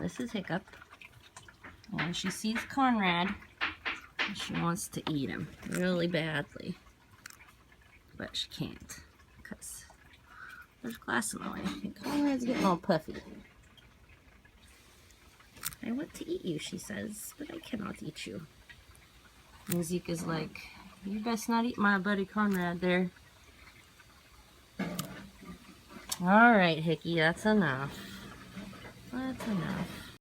This is Hiccup. And she sees Conrad. And she wants to eat him really badly. But she can't. Because there's glass in the way. And Conrad's getting all puffy. I want to eat you, she says, but I cannot eat you. And Zeke is like, you best not eat my buddy Conrad there. Alright, Hickey, that's enough. That's enough.